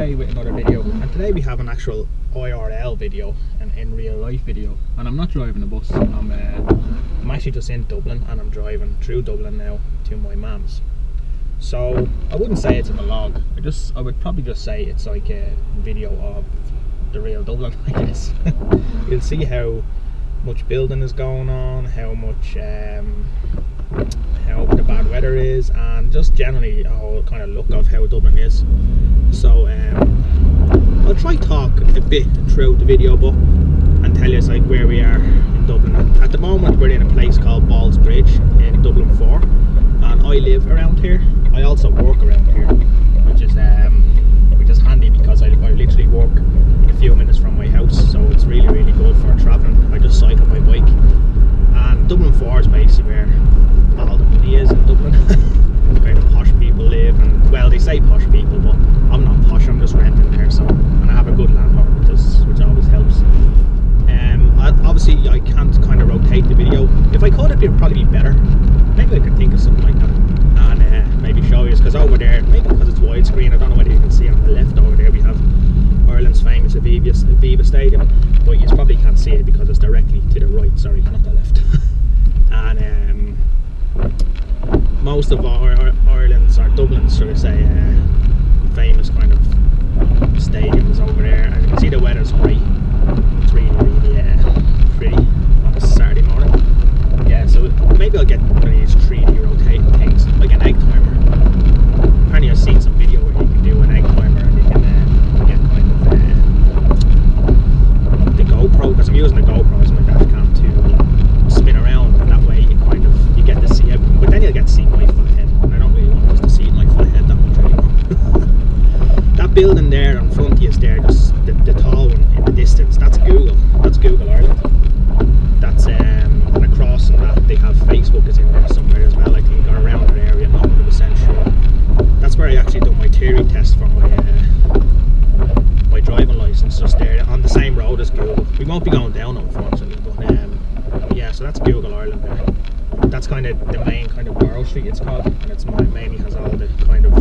today with another video, and today we have an actual IRL video, an in real life video, and I'm not driving a bus. I'm actually just in Dublin, and I'm driving through Dublin now to my mum's. So I wouldn't say it's a vlog. I would probably just say it's like a video of the real Dublin, I guess. You'll see how much building is going on, how much how the bad weather is, and just generally a whole kind of look of how Dublin is. So I'll try talk a bit throughout the video, but and tell you like where we are in Dublin. At the moment we're in a place called Bridge in Dublin 4, and I live around here. I also work around here, which is handy because I literally work a few minutes from my house, so it's really good for travelling. I just cycle my bike, and Dublin 4 is basically where all the money is in Dublin. Where the posh people live, and well, they say posh people, but I'm not posh, I'm just renting there, so, and I have a good landlord, which always helps. Obviously I can't kind of rotate the video. If I could, it'd probably be better. Maybe I could think of something like that, and maybe show you, because over there, maybe because it's widescreen, I don't know whether you can see on the left over there, we have Ireland's famous Aviva Stadium, but you probably can't see it because it's directly to the right, sorry, not the left. And most of Ireland's, or Dublin's, should I say, famous kind of stadiums over there, and you can see the weather's great. It's really pretty on a Saturday morning. Yeah, so maybe I'll get one of these 3D rotating things, like an egg timer. Apparently I've seen some video where you can do an egg timer, and you can get kind of the GoPro, because I'm using the GoPro as my dash cam to spin around, and that way you get to see everything, but then you'll get to see my full head, and I don't really want us to see my full head that much anymore. That building there in front of you is there, just the tall one in the distance, that's Google Ireland. That's and across from that they have Facebook is in there somewhere as well, I think, or around that area, not 100% sure. That's where I actually done my theory test for my driving license, just there on the same road as Google. We won't be going down unfortunately, but yeah, so that's Google Ireland there. That's kind of the main kind of borough street it's called, and it's mainly has all the kind of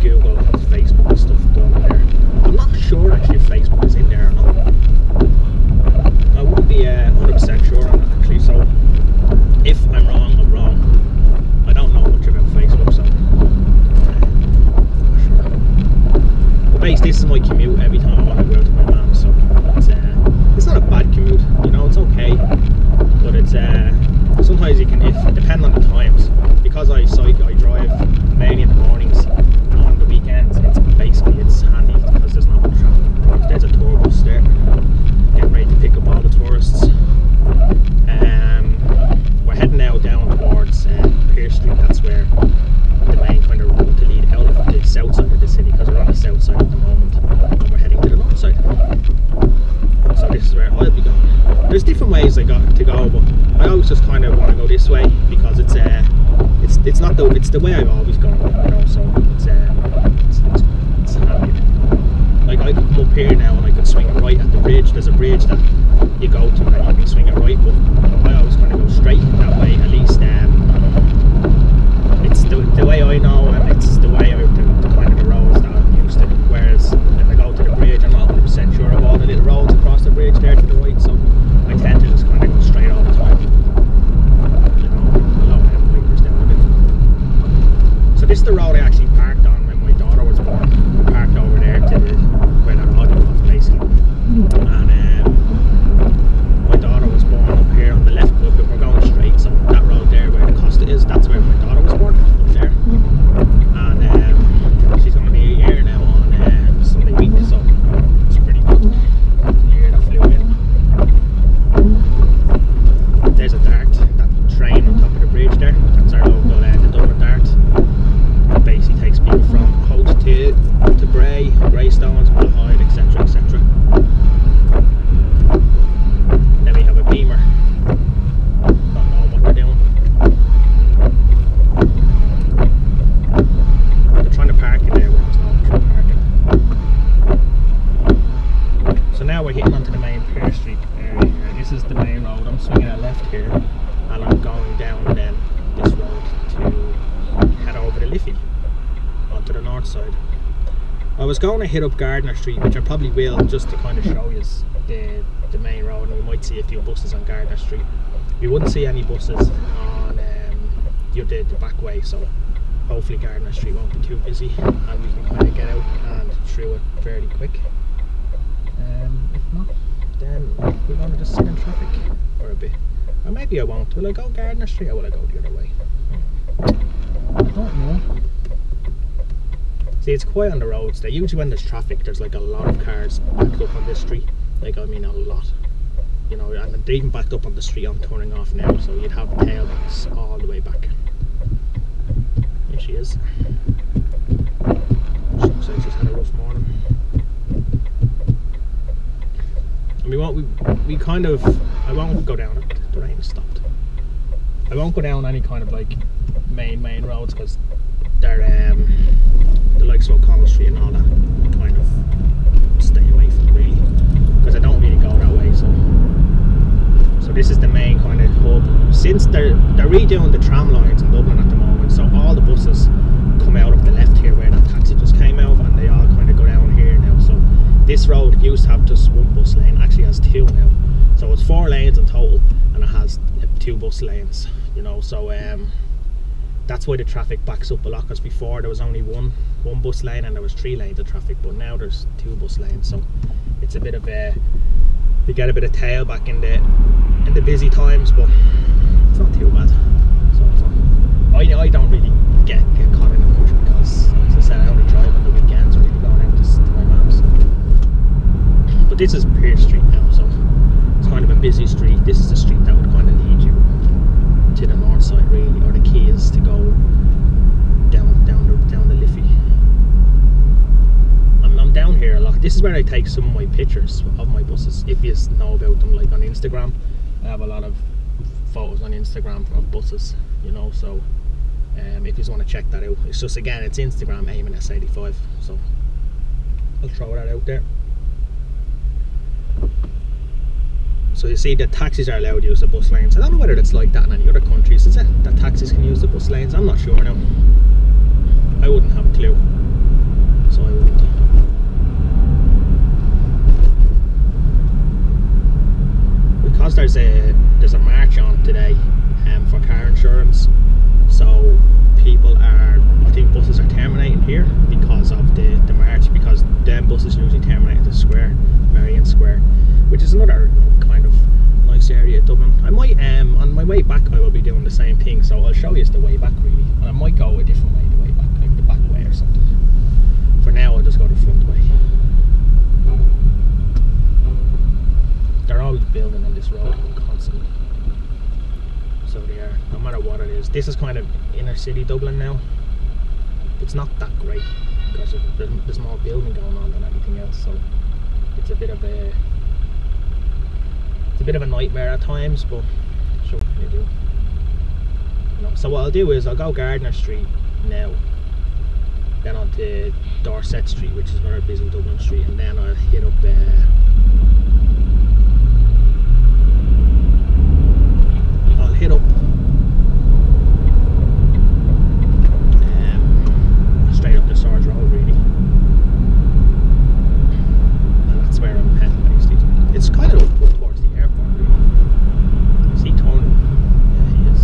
Google, Facebook and stuff going there. I'm not sure actually if Facebook is in there or not. I wouldn't be 100% sure on that actually, so if I'm wrong, I'm wrong. I don't know much about Facebook, so not sure. But basically this is my commute every time I want to go out to my mum, so it's not a bad commute, you know, it's okay, but it's sometimes you can, depending on the times, because I drive mainly in the mornings, and on the weekends it's handy because there's not much traffic on the road. There's a tour bus there getting ready to pick up all the tourists. We're heading now down towards Pearse Street. That's where the main kind of road to lead out of the south side of the city, because we're on the south side at the moment and we're heading to the north side. So this is where I'll be going. There's different ways I got to go, but I always just kind of want to go this way because it's the way I've always gone, you know. So it's handy. Like I could come up here now and I could swing it right at the bridge. There's a bridge that you go to and you can swing it right, but I always kind of go straight that way. At least it's the way I know, and it's the way the kind of the roads that I'm used to. Whereas if I go to the bridge, I'm not 100% sure of all the little roads across the bridge there to the right, so I tend to just kind of go straight all the time. You know, a lot of them wipers down a bit. So this is the road I actually parked on when my daughter was born. I parked over there to where that audio was basically, and my daughter was born up here on the left, but we're going straight, so that road there where the Costa is, that's where my daughter was born, up there. And she's going to be a year now on Sunday week, so it's pretty good. The year that flew in. There's a dart, that train on top of the bridge there, that's our local the Dublin Dart. It basically takes people from Holt to Bray, Greystones, Malahide, etc, etc. Then we have a Beamer, not knowing what they're doing. They're trying to park in there when there's no one parking. So now we're hitting onto the main Pearse Street area here. This is the main road. I'm swinging a left here, and I'm going down then this road to head over to Liffey onto the north side. I was going to hit up Gardner Street, which I probably will, just to kind of show you the main road, and we might see a few buses on Gardner Street. We wouldn't see any buses on the back way, so hopefully Gardner Street won't be too busy and we can kind of get out and through it fairly quick. If not, then we're going to just sit in traffic for a bit. Or maybe I won't. Will I go Gardner Street or will I go the other way? I don't know. See, it's quiet on the roads there. Usually when there's traffic, there's like a lot of cars backed up on this street. Like, I mean a lot. You know, and they're even backed up on the street I'm turning off now, so you'd have tailbacks all the way back. Here she is. She looks like she's had a rough morning. And we kind of, I won't go down it. The rain has stopped. I won't go down any kind of like main roads, because they're the likes of O'Connell Street and all that kind of stay away from really, because I don't really go that way. So this is the main kind of hub. Since they're redoing the tram lines in Dublin at the moment, so all the buses come out of the left here where that taxi just came out, and they all kind of go down here now. So this road used to have just one bus lane, actually has two now. So it's 4 lanes in total, and it has 2 bus lanes. You know, so that's why the traffic backs up a lot, because before there was only one bus lane and there was 3 lanes of traffic, but now there's 2 bus lanes. So it's a bit of a, you get a bit of tail back in the busy times, but it's not too bad. So it's not, I don't really get caught in it much, because as I said, I only drive on the weekends, really going out to my mum's. But this is Pearse Street now, so it's kind of a busy street. This is the street that would kind of lead you to the north side really, or the key is to go down the Liffey. I'm down here a lot. This is where I take some of my pictures of my buses, if you know about them, like on Instagram. I have a lot of photos on Instagram of buses, you know, so if you just want to check that out, it's just, again, it's Instagram, Eamon S85, so I'll throw that out there. So you see, the taxis are allowed to use the bus lanes. I don't know whether it's like that in any other countries, is it? That taxis can use the bus lanes? I'm not sure now. I wouldn't have a clue, so I wouldn't. Because there's a march on today for car insurance, so people are, I think buses are terminating here because of the march, because them buses usually terminate at the square, Marion Square, which is another kind of nice area of Dublin. I might, on my way back I will be doing the same thing, so I'll show you the way back really, and I might go a different way the way back, like the back way or something. For now I'll just go the front way. They're always building on this road constantly, so they are, no matter what it is. This is kind of inner city Dublin now. It's not that great because there's more building going on than anything else, so it's a bit of a nightmare at times, but sure, what can you do? You know, so what I'll do is I'll go Gardner Street now, then on to Dorset Street, which is very busy Dublin Street, and then I'll hit up straight up the Swords Road really, and that's where I'm heading basically. It's kind of up towards the airport really. Is he turning? Yeah, he is.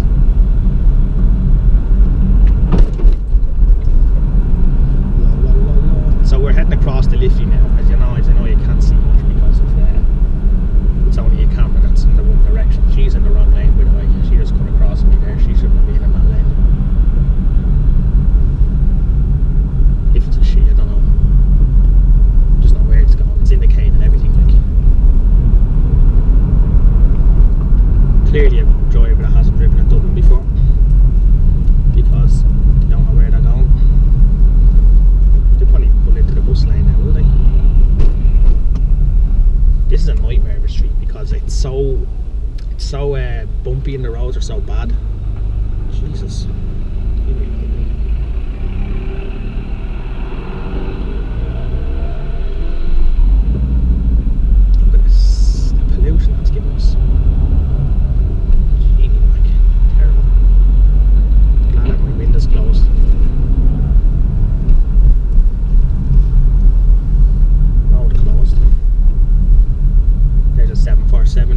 So we're heading across the Liffey now. As I know you can't see much because of it's only a camera that's in the one direction. She's in the wrong lane, by the way. She just cut across me there. She shouldn't have been in that lane. If it's a she, I don't know. Just know where it's going. It's indicating everything. Like, clearly a driver that hasn't driven in Dublin before, because they don't know where they're going. They'll probably pull into the bus lane now, will they? This is a nightmare of a street because it's so bumpy and the roads are so bad. Jesus. Look at this, the pollution that's giving us. Gee, like, terrible. Glad that my window's closed.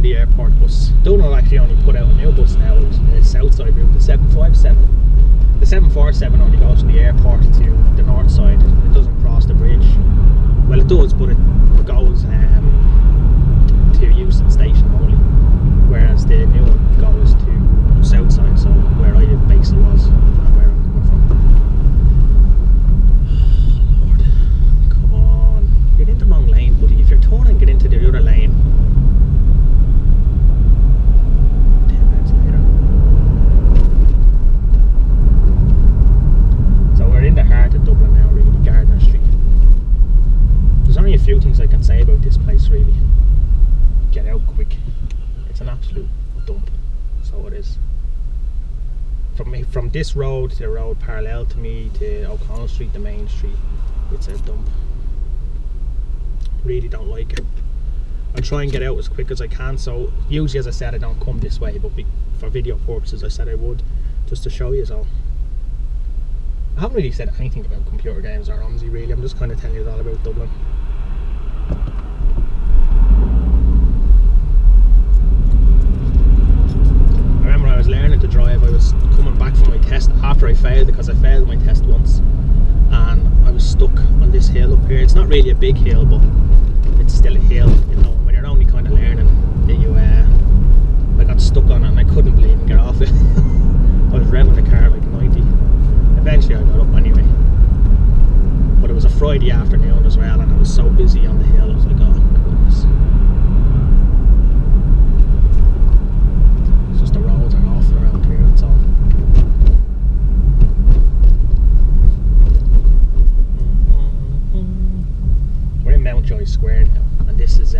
on the airport bus. Dublin will actually only put out a new bus now, the south side route, the 757. The 747 only goes from the airport to the north side. It doesn't cross the bridge. Well, it does, but it goes to Euston Station only, whereas the new one goes to the south side, so where I basically was and where I'm coming from. Oh, Lord, come on. You're in the wrong lane, buddy. If you're turning, get into the other lane. 10 minutes later. So we're in the heart of Dublin now, really, Gardner Street. There's only a few things I can say about this place, really. Get out quick. It's an absolute dump. So it is. From this road to the road parallel to me to O'Connell Street, the main street, it's a dump. Really don't like it. I'll try and get out as quick as I can. So usually, as I said, I don't come this way, but for video purposes I said I would, just to show you. So I haven't really said anything about computer games or Romsey, really. I'm just kind of telling you all about Dublin. I remember I was learning to drive, I was coming back from my test after I failed, because I failed my test once, and I was stuck on this hill up here. It's not really a big hill, but it's still a hill, you know, when you're only kind of learning. I got stuck on it and I couldn't believe and get off it. I was revving the car like 90. Eventually I got up anyway. But it was a Friday afternoon as well, and I was so busy on the hill, I was like, oh goodness. It's just the roads are awful around here, that's all. We're in Mountjoy Square now, and this is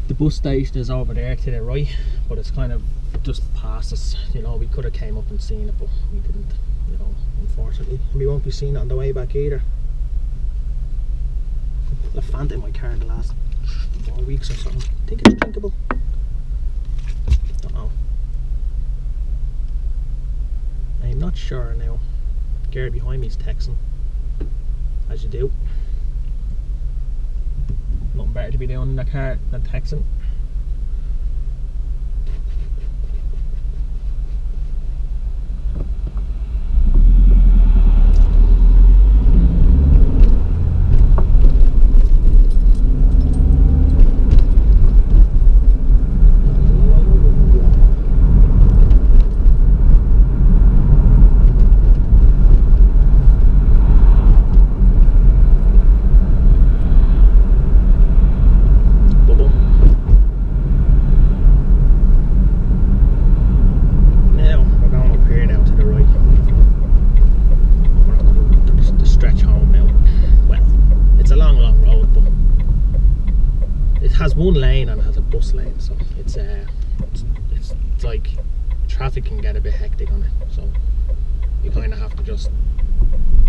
the bus station is over there to the right, but it's kind of just past us. You know, we could have came up and seen it, but we didn't, you know, unfortunately. And we won't be seeing it on the way back either. I put a Fanta in my car in the last 4 weeks or something. I think it's drinkable. Don't know. I'm not sure now. Gary behind me is texting, as you do. Nothing better to be doing in the car than texting. One lane and it has a bus lane, so it's like traffic can get a bit hectic on it, so you kind of have to just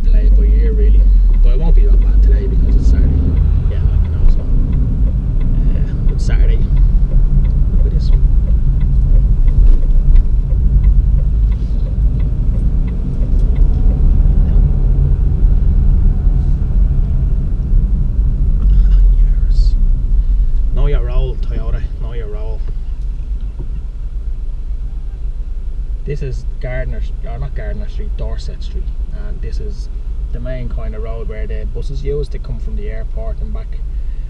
play it by ear, really. But it won't be that bad today because it's Saturday. Yeah, like, you know, so it's Saturday. Look at this. Know your role, Toyota, know your role. This is not Gardner Street, Dorset Street, and this is the main kind of road where the buses use to come from the airport and back,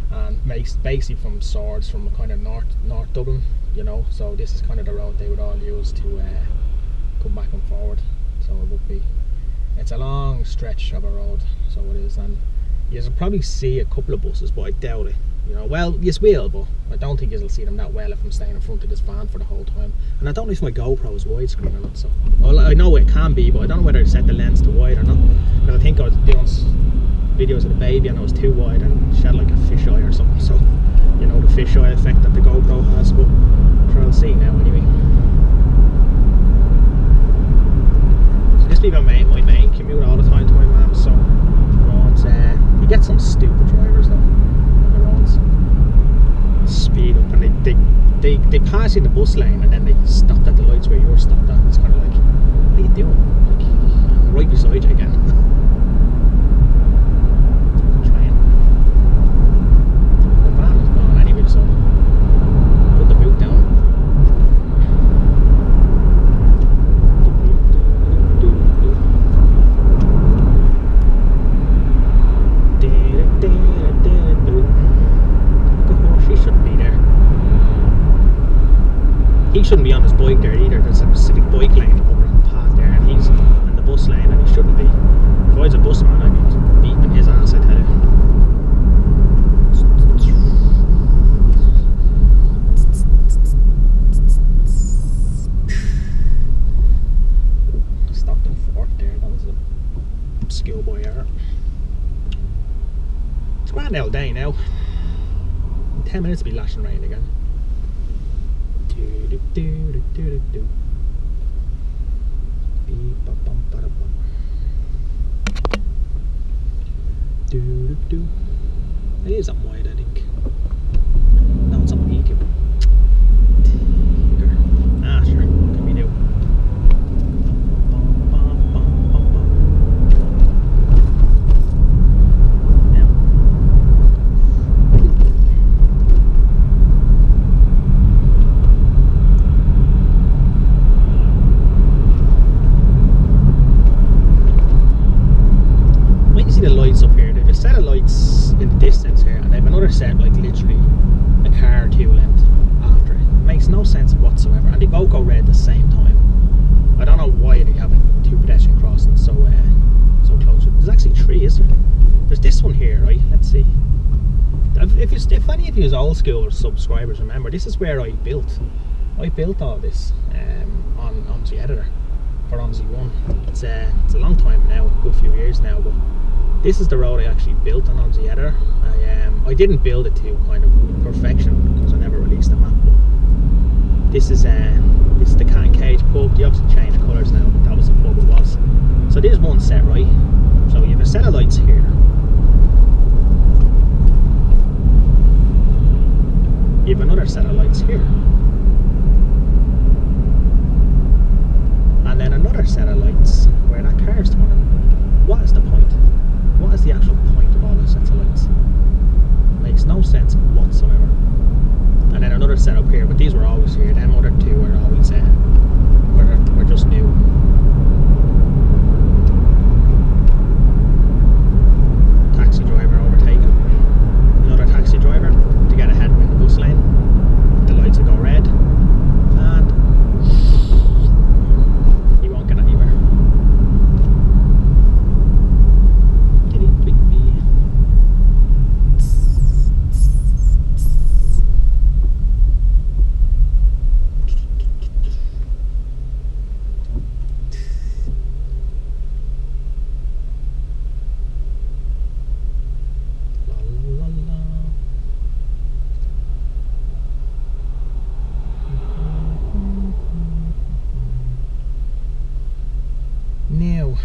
and basically from Swords, from kind of North Dublin, you know. So this is kind of the road they would all use to come back and forward. So it would be, it's a long stretch of a road, so it is, and you'll probably see a couple of buses, but I doubt it. You know, well, yes, will, but I don't think you'll see them that well if I'm staying in front of this van for the whole time. And I don't know if my GoPro is widescreen or not. So, well, I know it can be, but I don't know whether I set the lens to wide or not. Because I think I was doing videos of the baby and I was too wide and she had like a fisheye or something. So, you know, the fisheye effect that the GoPro has. But sure, I'll see now anyway. So this be my main commute all the time to my mum's. So, you get some stupid drivers though. Speed up and they pass you in the bus lane and then they stop at the lights where you're stopped at. It's kind of like, what are you doing? Like, I'm right beside you again. Train. The van is gone anyway, so he shouldn't be on his bike there either. There's a specific bike lane over on the path there, and he's in the bus lane, and he shouldn't be. If I was a busman, I'd be beating his ass, I tell you. Stopped and forked there. That was a schoolboy error. It's grand all day now. In 10 minutes it'll be lashing rain again. It is on wide, I think. No, it's on medium. Ah, sure. What can we do? The lights up here, they've a set of lights in the distance here, and they've another set like literally a car or two length after it. It makes no sense whatsoever, and they both go red at the same time. I don't know why they have two pedestrian crossings so close. There's actually three, isn't there? There's this one here, right? Let's see. If any of you old school subscribers remember, this is where I built all this on the editor for OMSI 1. It's a long time now, a good few years now, but this is the road I actually built on OMSI editor. I didn't build it to kind of perfection because I never released the map, but this is the cat and cage pub. They obviously changed colours now, but that was the pub it was. So there's one set, right? So you have a set of lights here. You have another set of lights here. And then another set of lights where that car's turning. What is the point? What is the actual point of all those sets of lights? Makes no sense whatsoever. And then another set up here, but these were always here. Them other two were always were just new. Taxi driver overtaken. Another taxi driver to get ahead in the bus lane. The lights will go red. And he won't get anywhere. Now,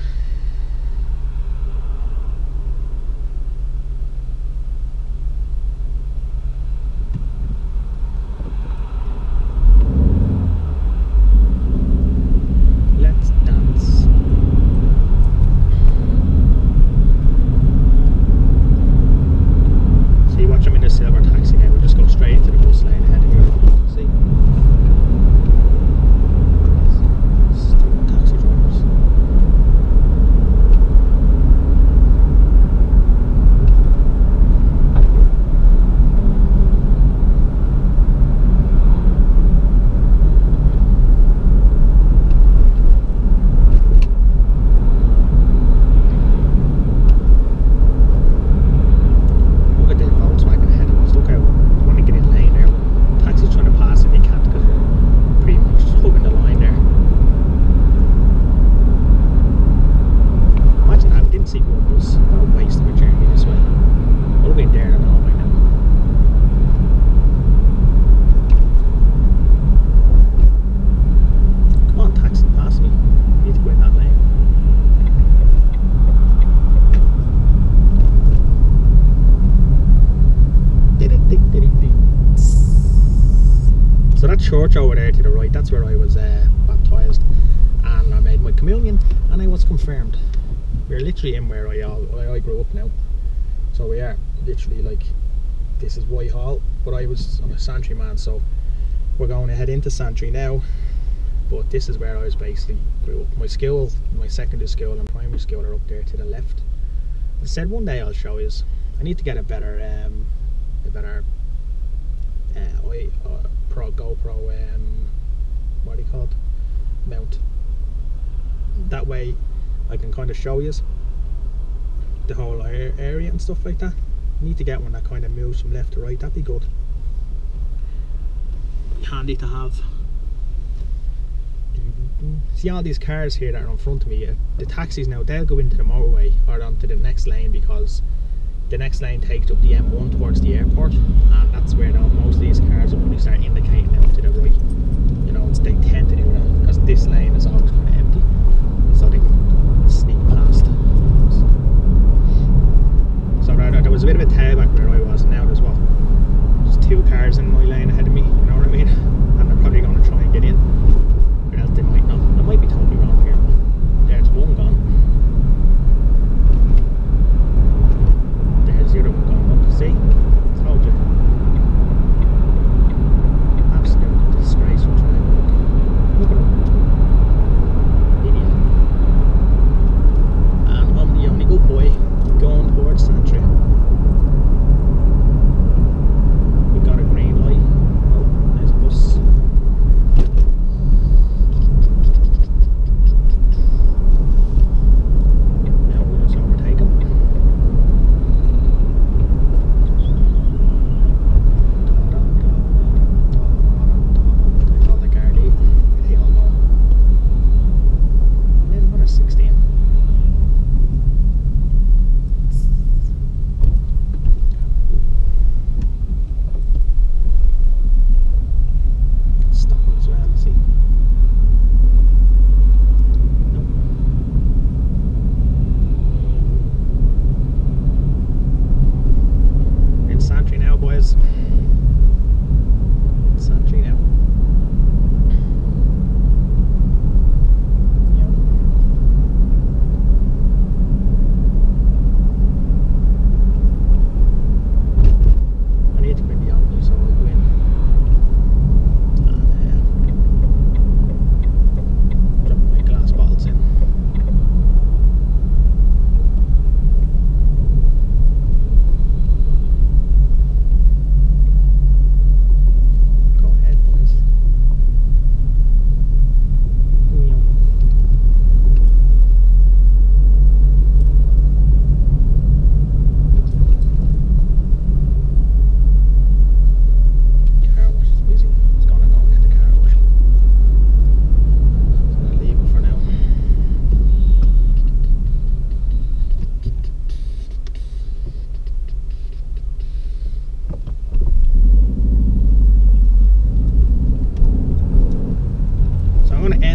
let's dance. See, watch them in the silver taxi now. We'll just go straight into the bus lane ahead of you. See? Taxi drivers. Church over there to the right, that's where I was baptised, and I made my communion, and I was confirmed. We're literally in where I grew up now, so we are literally like, this is Whitehall, but I'm a Santry man, so we're going to head into Santry now, but this is where I was basically grew up. My school, my secondary school and primary school are up there to the left. I said one day I'll show you. I need to get a better GoPro what are they called? Mount. That way I can kind of show you the whole area and stuff like that. Need to get one that kind of moves from left to right. That'd be good. Handy to have. See all these cars here that are in front of me, the taxis now, they'll go into the motorway or onto the next lane, because the next lane takes up the M1 towards the airport, and that's where most of these cars will probably start indicating now to the right. You know, they tend to do that because this lane is always kind of empty, so they can sneak past. So there was a bit of a tailback where I was, and now there's what? There's 2 cars in my lane ahead of me, you know what I mean? And they're probably going to try and get in. Or else they might not. I might be totally wrong here. There's one gone. There's the other one gone. Look, see? I told you. Absolute disgraceful drive. Look at him. Idiot. And I'm the only good boy going towards Santry. We got a green light. Oh, there's a bus.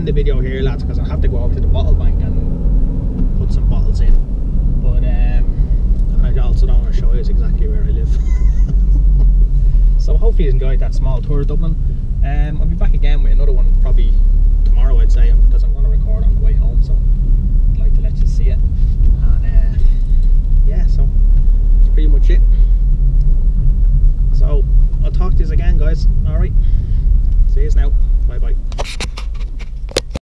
The video here, lads, because I have to go over to the bottle bank and put some bottles in, but I also don't want to show you exactly where I live. So hopefully you enjoyed that small tour of Dublin. I'll be back again with another one probably tomorrow, I'd say, because I'm going to record on the way home, so I'd like to let you see it. And yeah, so that's pretty much it. So I'll talk to you again, guys. Alright.